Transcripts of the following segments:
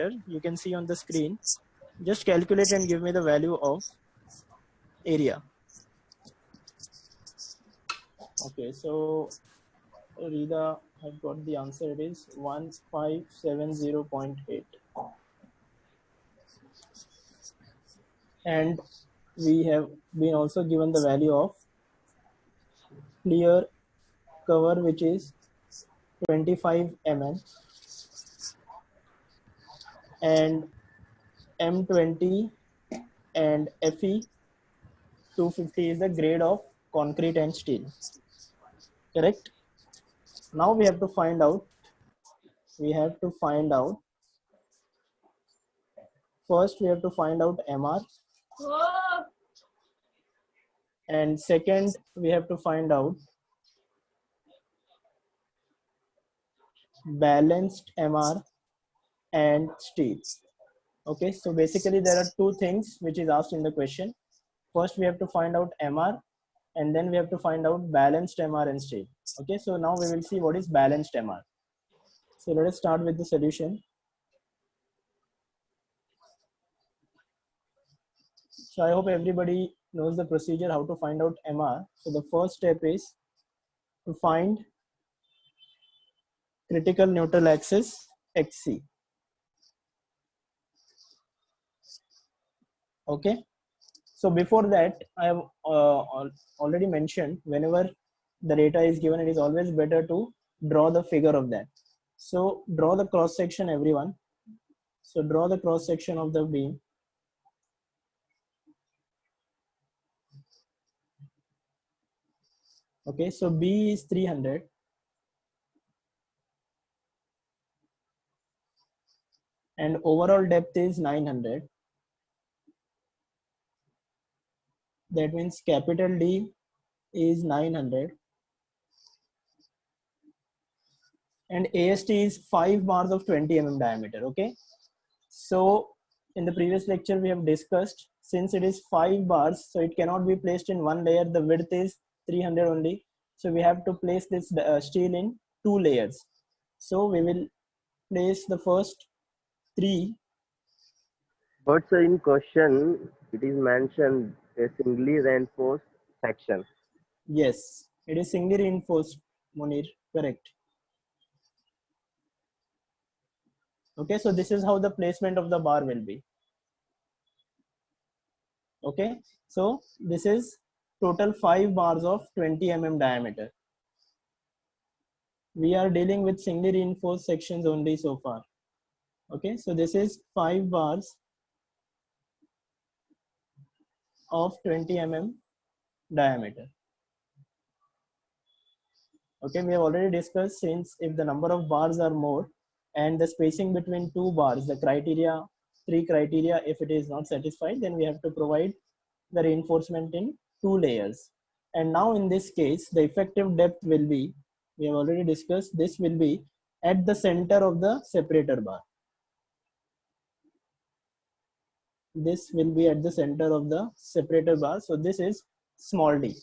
diameter, you can see on the screen. Just calculate and give me the value of area. Okay, so Rida have got the answer. It is 1570.8. And we have been also given the value of clear cover, which is 25 mm, and M20 and FE 250 is the grade of concrete and steel. Correct? Now we have to find out. First, we have to find out MR. And second, we have to find out balanced MR and steel. Okay, so basically there are two things which is asked in the question. First, we have to find out MR, and then we have to find out balanced MR and steel. Okay, so now we will see what is balanced MR. So let us start with the solution. So I hope everybody knows the procedure how to find out MR. So the first step is to find critical neutral axis XC. Okay. So before that, I have already mentioned, whenever the data is given, it is always better to draw the figure of that. So draw the cross section, everyone. So draw the cross section of the beam. Okay, so B is 300. And overall depth is 900. That means capital D is 900. And AST is 5 bars of 20 mm diameter. Okay. So in the previous lecture, we have discussed, since it is 5 bars, so it cannot be placed in one layer. The width is 300 only. So we have to place this steel in 2 layers. So we will place the first 3. But sir, in question, it is mentioned a singly reinforced section. Yes, it is singly reinforced, Munir. Correct. Okay, so this is how the placement of the bar will be. Okay, so this is total 5 bars of 20 mm diameter. We are dealing with singly reinforced sections only so far. Okay, so this is 5 bars of 20 mm diameter. Okay, we have already discussed, since if the number of bars are more and the spacing between 2 bars, the criteria, 3 criteria, if it is not satisfied, then we have to provide the reinforcement in 2 layers. And now in this case, the effective depth will be, we have already discussed, this will be at the center of the separator bar. This will be at the center of the separator bar. So this is small d.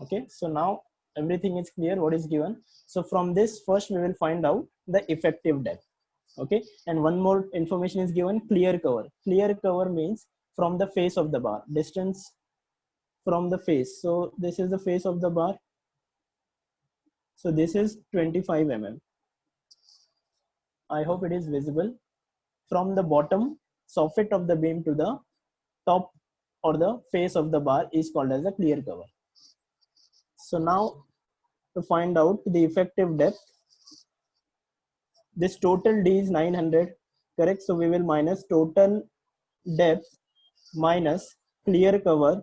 Okay, so now everything is clear what is given. So from this, first we will find out the effective depth. Okay, and one more information is given, clear cover. Clear cover means from the face of the bar, distance from the face. So this is the face of the bar. So this is 25 mm. I hope it is visible. From the bottom soffit of the beam to the top or the face of the bar is called as a clear cover. So now to find out the effective depth, this total D is 900, correct? So we will minus total depth minus clear cover,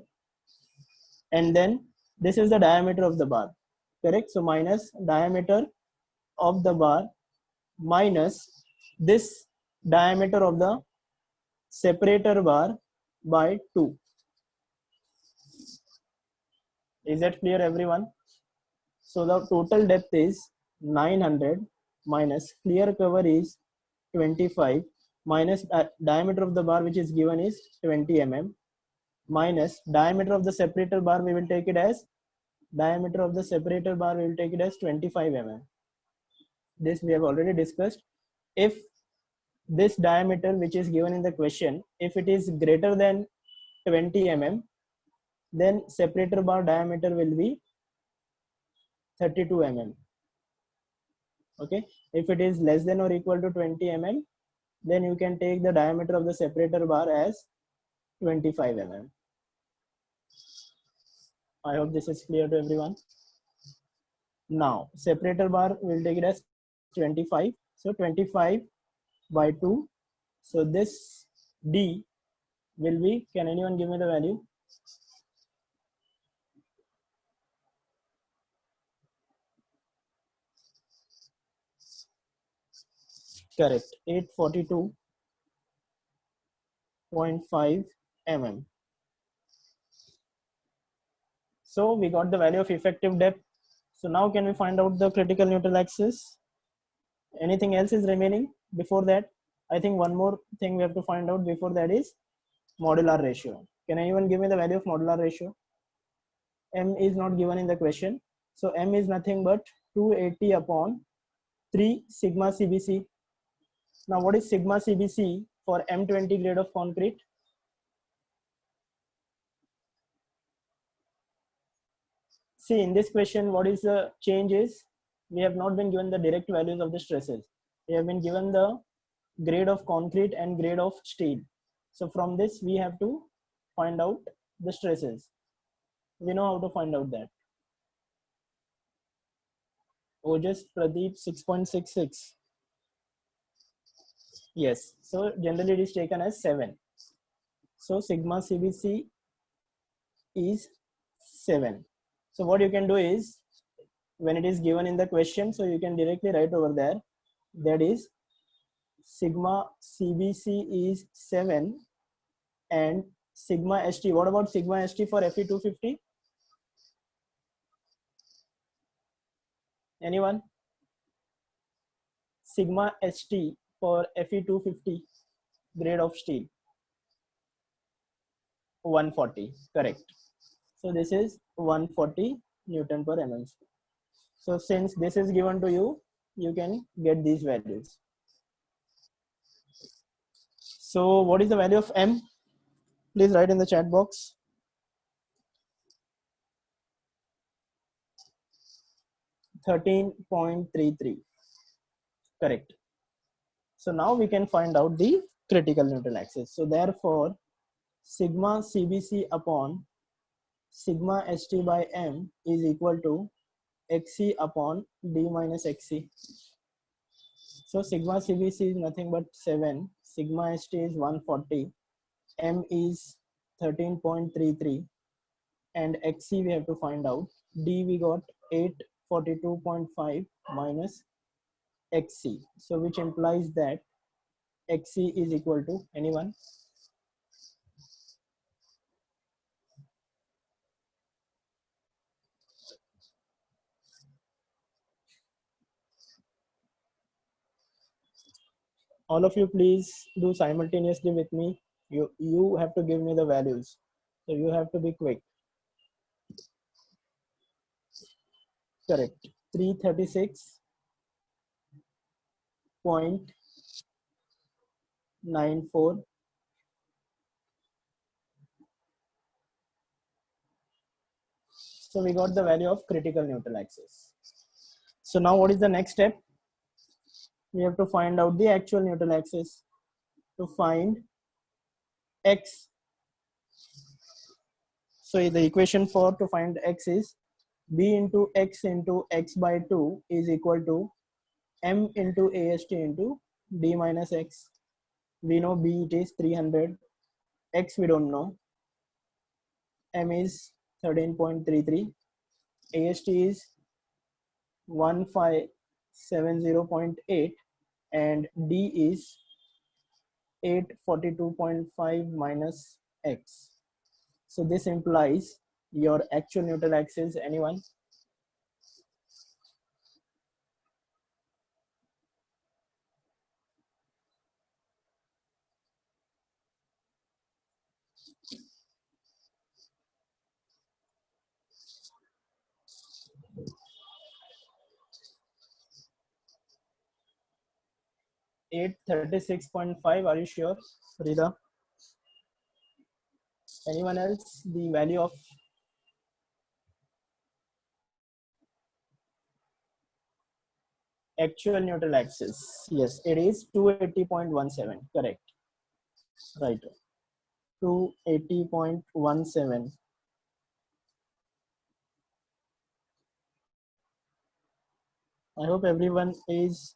and then this is the diameter of the bar, correct? So minus diameter of the bar minus this diameter of the separator bar by 2. Is that clear, everyone? So the total depth is 900 minus clear cover is 25 minus diameter of the bar, which is given, is 20 mm, minus diameter of the separator bar, we will take it as 25 mm. this we have already discussed. If this diameter which is given in the question, if it is greater than 20 mm, then separator bar diameter will be 32 mm. Okay, if it is less than or equal to 20 mm, then you can take the diameter of the separator bar as 25 mm. I hope this is clear to everyone. Now separator bar will take it as 25, so 25 by 2, so this D will be, can anyone give me the value? Correct, 842.5 mm. So we got the value of effective depth. So now can we find out the critical neutral axis? Anything else is remaining before that? I think one more thing we have to find out before that is modular ratio. Can anyone give me the value of modular ratio? M is not given in the question. So M is nothing but 280 upon 3 sigma CBC. Now what is sigma CBC for M20 grade of concrete? See, in this question, what is the change is, we have not been given the direct values of the stresses. We have been given the grade of concrete and grade of steel. So from this, we have to find out the stresses. We know how to find out that. Ojas Pradeep 6.66. Yes, so generally it is taken as 7. So sigma CBC is 7. So what you can do is, when it is given in the question, so you can directly write over there, that is sigma CBC is 7 and sigma ST. What about sigma ST for Fe250? Anyone? Sigma ST for Fe250 grade of steel? 140, correct. So this is 140 Newton per mm. So since this is given to you, you can get these values. So what is the value of M? Please write in the chat box. 13.33, correct. So now we can find out the critical neutral axis. So therefore, sigma CBC upon sigma ST by M is equal to XC upon D minus XC. So sigma CBC is nothing but 7, sigma ST is 140, M is 13.33, and XC we have to find out. D we got 842.5 minus XC. So which implies that XC is equal to, anyone? All of you please do simultaneously with me. You have to give me the values. So you have to be quick. Correct. 336.94. So we got the value of critical neutral axis. So now what is the next step? We have to find out the actual neutral axis. To find X, so the equation for to find X is B into X by 2 is equal to M into AST into D minus X. We know B it is 300, X we don't know, M is 13.33, AST is 1570.8, and D is 842.5 minus X. So this implies your actual neutral axis. Anyone? 836.5. Are you sure, Rida? Anyone else? The value of actual neutral axis. Yes, it is 280.17. Correct. Right. 280.17. I hope everyone is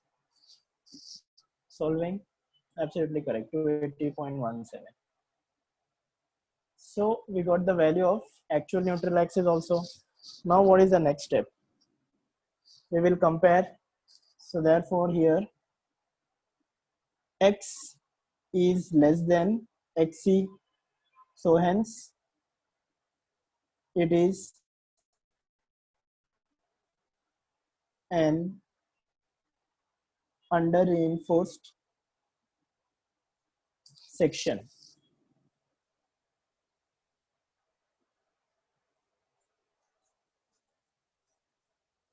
solving. Absolutely correct. 280.17. So we got the value of actual neutral axis also. Now what is the next step? We will compare. So therefore here x is less than xc. So hence it is an under reinforced section.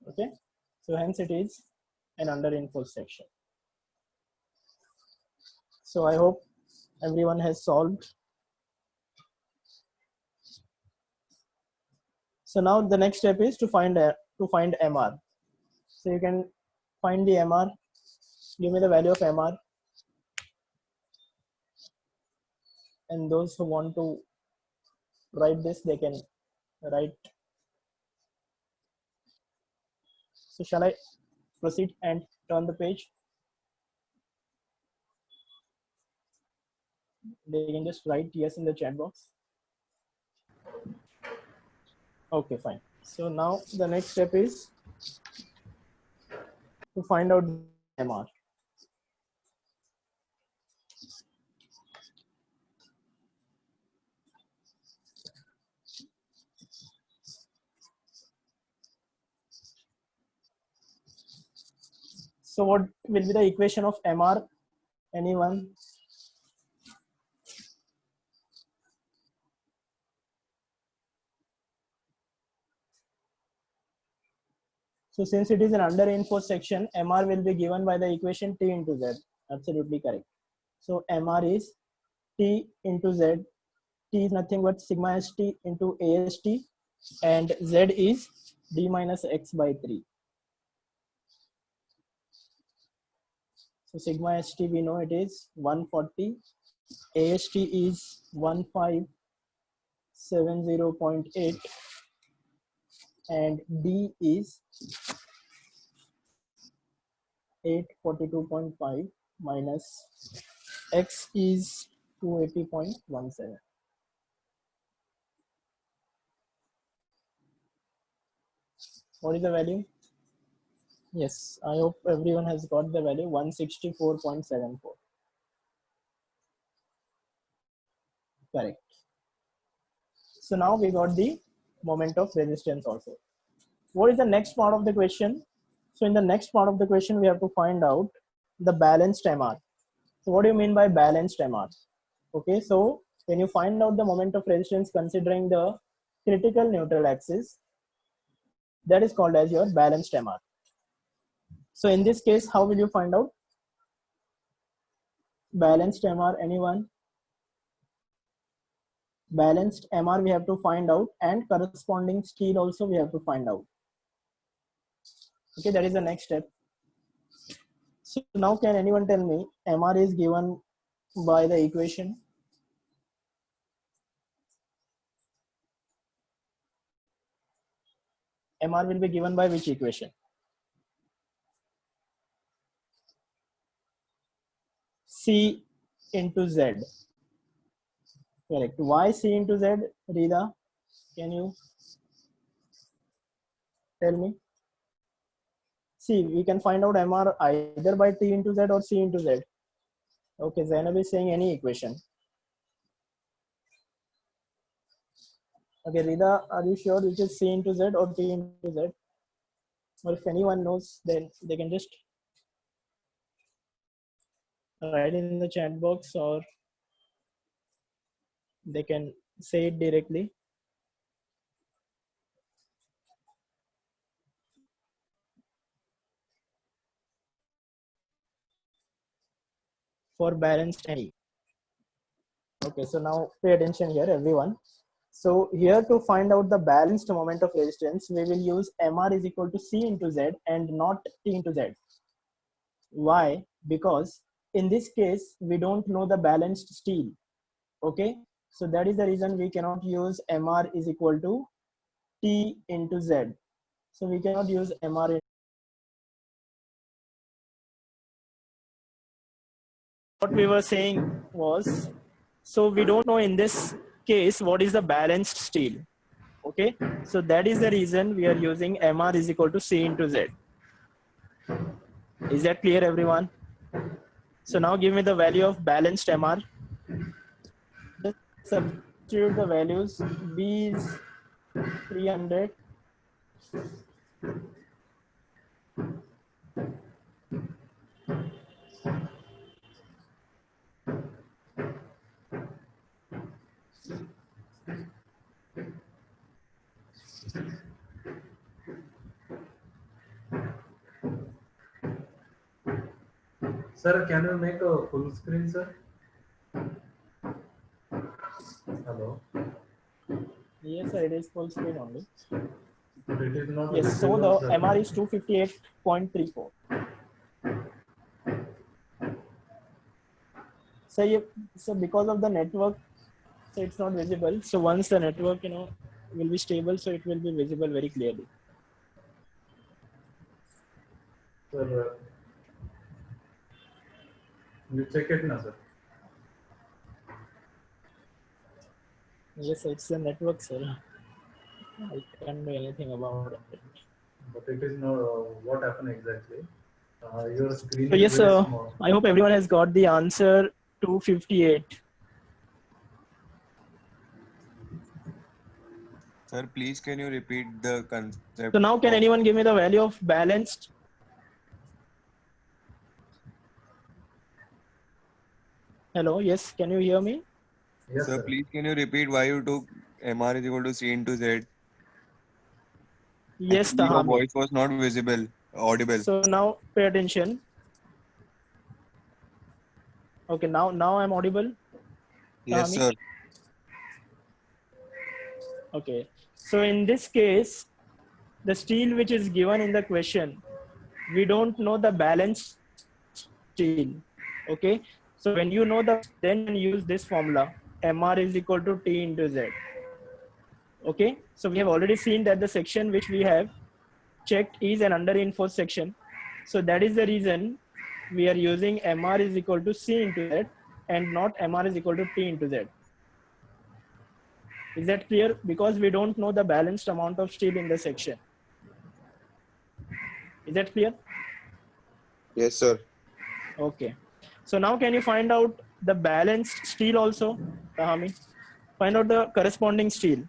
Okay, so hence it is an under reinforced section. So I hope everyone has solved. So now the next step is to find MR. So you can find the MR. Give me the value of MR. And those who want to write this, they can write. So shall I proceed and turn the page? They can just write yes in the chat box. Okay, fine. So now the next step is to find out MR. So what will be the equation of MR? Anyone? So since it is an under reinforced section, MR will be given by the equation T into Z. Absolutely correct. So MR is T into Z. T is nothing but sigma st into AST, and Z is D minus X by 3. So sigma st we know it is 140. AST is 1570.8, and D is 842.5 minus X is 280.17. What is the value? Yes, I hope everyone has got the value 164.74. Correct. So now we got the moment of resistance also. What is the next part of the question? So in the next part of the question, we have to find out the balanced MR. So what do you mean by balanced MR? Okay, so when you find out the moment of resistance considering the critical neutral axis, that is called as your balanced MR. So in this case, how will you find out balanced MR? Anyone? Balanced MR we have to find out, and corresponding steel also we have to find out. Okay, that is the next step. So now can anyone tell me MR is given by the equation? MR will be given by which equation? C into Z. Correct. Why C into Z? Rida, can you tell me? See, we can find out MR either by T into Z or C into Z. Okay, Zainab is saying any equation. Okay, Rida, are you sure which is C into Z or T into Z? Or if anyone knows, then they can just write in the chat box, or they can say it directly. for balanced ME. Okay, so now pay attention here, everyone. So here to find out the balanced moment of resistance, we will use MR is equal to C into Z and not T into Z. Why? Because in this case, we don't know the balanced steel. Okay, so that is the reason we cannot use MR is equal to T into Z. So we cannot use MR. What we were saying was, so we don't know in this case what is the balanced steel. Okay, so that is the reason we are using MR is equal to C into Z. Is that clear, everyone? So now give me the value of balanced MR. Just substitute the values. B is 300. Sir, can you make a full screen, sir? Hello. Yes, sir, it is full screen only. But it is not Yes, so visible, the sir. MR is 258.34. So because of the network, so it's not visible. So once the network, will be stable, so it will be visible very clearly. Sir, you check it now, sir. Yes, it's the network, sir. I can't do anything about it. But it is not what happened exactly. Your screen So is yes, very small. I hope everyone has got the answer 258. Sir, please can you repeat the concept So now can of anyone give me the value of balanced? Hello, yes, can you hear me? Yes, Sir, sir. please can you repeat why you took MR is equal to C into Z? Yes, Actually, your Tahami. voice was not visible, audible. So now pay attention. Okay, now I'm audible, Yes, Tahami. sir. Okay, so in this case, the steel which is given in the question, we don't know the balance steel. Okay, so when you know then use this formula, MR is equal to T into Z. Okay, so we have already seen that the section which we have checked is an under reinforced section. So that is the reason we are using MR is equal to C into Z and not MR is equal to T into Z. Is that clear? Because we don't know the balanced amount of steel in the section. Is that clear? Yes, sir. Okay. So now can you find out the balanced steel also, Tahami? Find out the corresponding steel.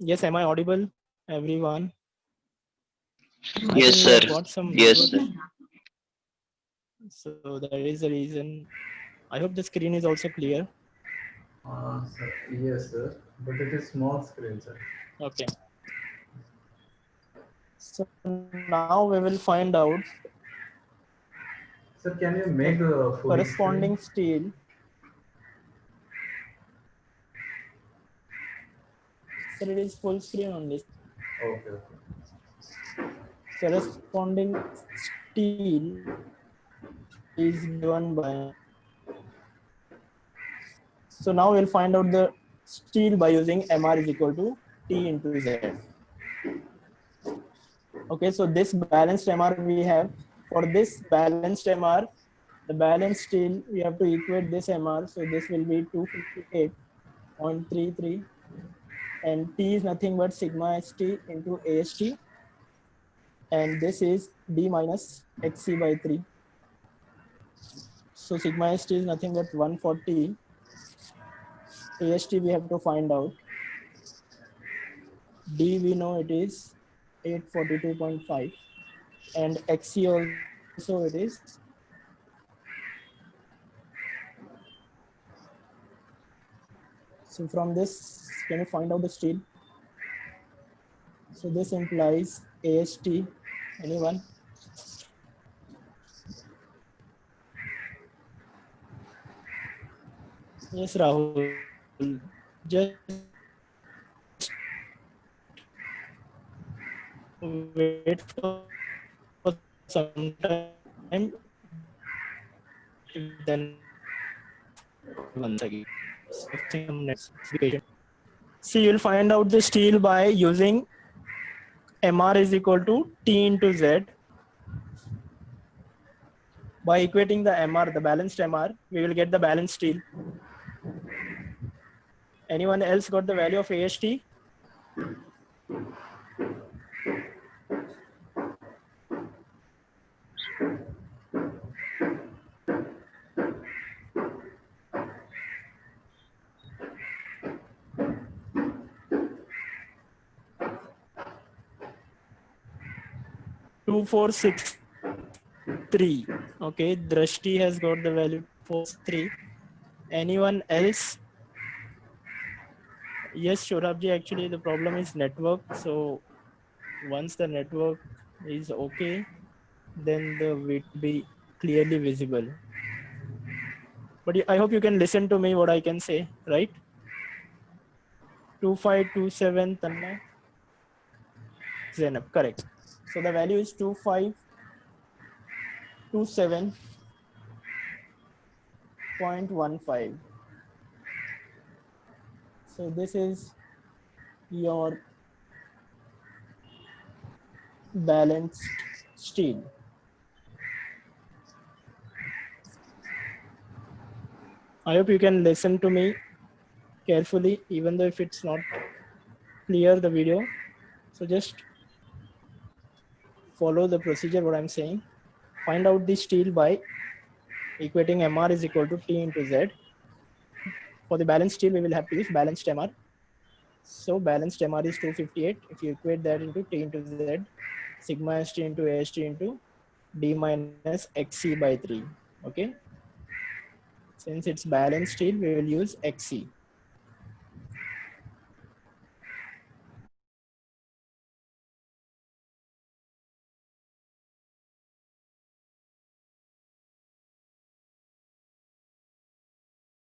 Yes, am I audible, everyone? I Yes, think we sir. have got some Yes, network, sir. so that is the reason. I hope the screen is also clear. Sir, yes, sir. But it is small screen, sir. Okay. So now we will find out Sir, can you the make a full corresponding screen? steel. So it is full screen only. Okay, okay. Corresponding steel is given by. So now we'll find out the steel by using MR is equal to T into Z. Okay, so this balanced MR we have. For this balanced MR, the balanced steel, we have to equate this MR. So this will be 258.33, and T is nothing but sigma ST into AST, and this is D minus XC by 3. So sigma ST is nothing but 140. AST we have to find out. D we know it is 842.5, and XC also it is. So from this, can you find out the steel? So this implies AST. Anyone? Yes, Rahul. Just wait for some time. If the network once again. So some nets. Be patient. See, you'll find out the steel by using MR is equal to T into Z. By equating the MR, the balanced MR, we will get the balanced steel. Anyone else got the value of AST? Two four six three. Okay, Drashti has got the value 463. Anyone else? Yes, Shorabji, actually the problem is network. So once the network is okay, then the video will be clearly visible. But I hope you can listen to me what I can say, right? 2527 Tanmay. Zainab, correct. So the value is 2527.15. So this is your balanced steel. I hope you can listen to me carefully, even though if it's not clear the video. So just follow the procedure what I'm saying. Find out the steel by equating MR is equal to T into Z. For the balanced steel, we will have to use balanced MR. So balanced MR is 258. If you equate that into T into Z, sigma ST into AST into D minus XC by 3. Okay. Since it's balanced steel, we will use XC.